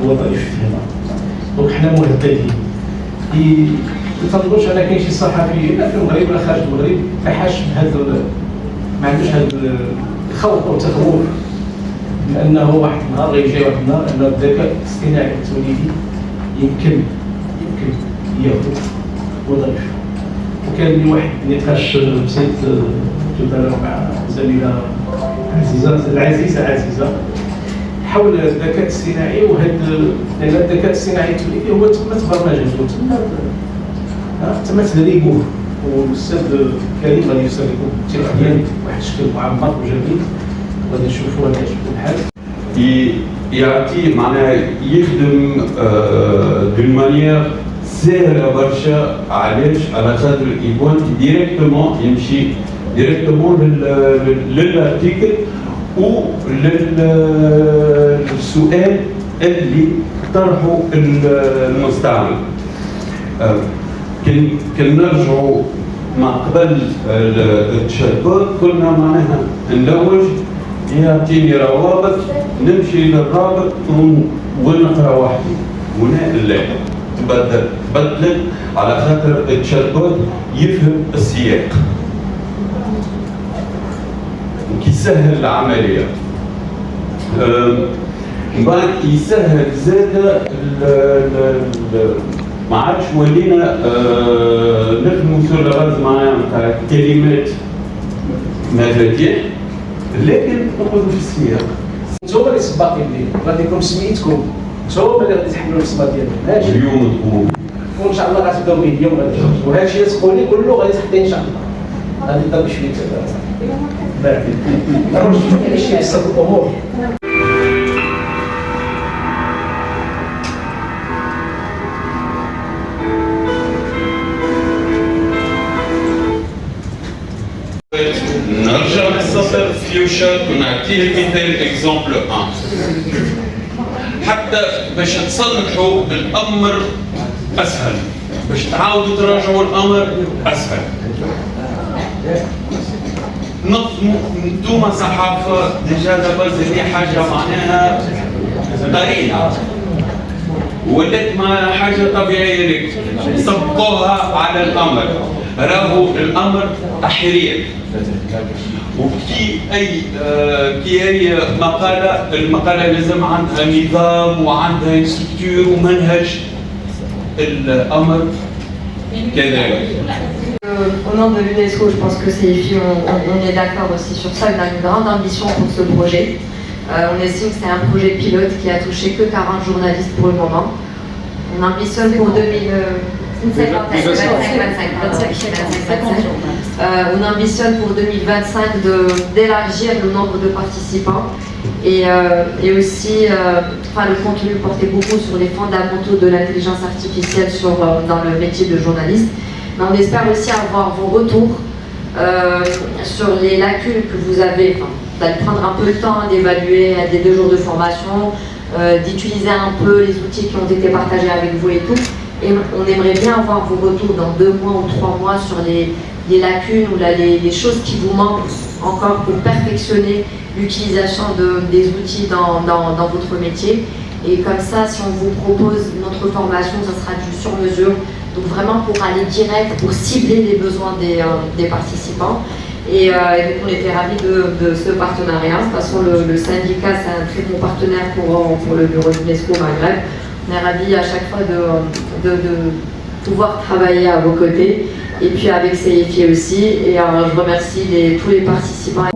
الوظائف هنا. دونك حنا مهددين. ما تنظنش انا كاين شي صحفي لا في المغرب ولا خارج المغرب فحاش بهذا، ما عندوش هذا الخوف او التخوف من انه واحد النهار غيجي واحد النهار ان الذكاء الاصطناعي التوليدي يمكن ياخذ وظائف. وكان لي واحد النقاش بسيط جدار مع زميله عزيزه حول الذكاء الاصطناعي لان الذكاء الاصطناعي التوليدي هو تم برمجته تم تدريبه. والاستاذ كريم غادي يوصل لكم تقنيا بواحد الشكل معمق وجميل غادي نشوفوا غادي يعجبكم الحال. يعطي معناها يخدم دون مانيير سهله برشا. علاش؟ على خاطر يبونت ديريكتومون يمشي ديريكتومون للارتيكل و للسؤال اللي طرحه المستعمل. كان نرجعوا مع قبل التشات بوت كنا معناها نلوج يعطيني روابط نمشي للرابط ونقرا وحدي. هنا لا، تبدلت على خاطر التشات بوت يفهم السياق وكيسهل العمليه. من بعد يسهل زاد ما عادش ولينا نخدموا سور الغاز معناها نتاع كلمات مفاتيح، لكن نقولوا في السياق. انتوما اللي سباقين ليه، غادي يكون سميتكم، انتوما اللي غادي تحملوا الصبا ديالكم. هادشي اليوم تقوموا وان شاء الله غتبداو به اليوم غادي، وهادشي تقولي كله غادي تحطيه ان شاء الله. غادي نبداو بشويه بعد نروح شي حساب الامور. نرجع للسطر فيوشر ونعطيه المثال اكزومبل 1 حتى باش تصلحوا الامر اسهل، باش تعاودوا تراجعوا الامر اسهل. نظموا انتوما صحافه ديجا لاباز هي حاجه معناها قرينه ولات ما حاجه طبيعيه لك، طبقوها على الامر. راهو الامر تحرير، وكي هي المقاله لازم عندها نظام وعندها ستركتور ومنهج. الامر كذلك. Au nom de l'UNESCO, je pense que CFI, on est d'accord aussi sur ça. On a une grande ambition pour ce projet. On estime que c'est un projet pilote qui a touché que 40 journalistes pour le moment. On ambitionne pour 2000. On ambitionne pour 2025 d'élargir le nombre de participants et aussi le contenu portait beaucoup sur les fondamentaux de l'intelligence artificielle dans le métier de journaliste. Mais on espère aussi avoir vos retours sur les lacunes que vous avez, d'aller prendre un peu le temps d'évaluer des 2 jours de formation, d'utiliser un peu les outils qui ont été partagés avec vous et tout. Et on aimerait bien avoir vos retours dans 2 mois ou 3 mois sur les lacunes ou les choses qui vous manquent encore pour perfectionner l'utilisation des outils dans votre métier. Et comme ça, si on vous propose notre formation, ça sera du sur-mesure. Donc vraiment pour aller direct, pour cibler les besoins des participants. Et donc on était ravis de ce partenariat. De toute façon, le syndicat, c'est un très bon partenaire pour le bureau de l'UNESCO Maghreb. On est ravis à chaque fois de pouvoir travailler à vos côtés et puis avec CFI aussi. Et je remercie tous les participants.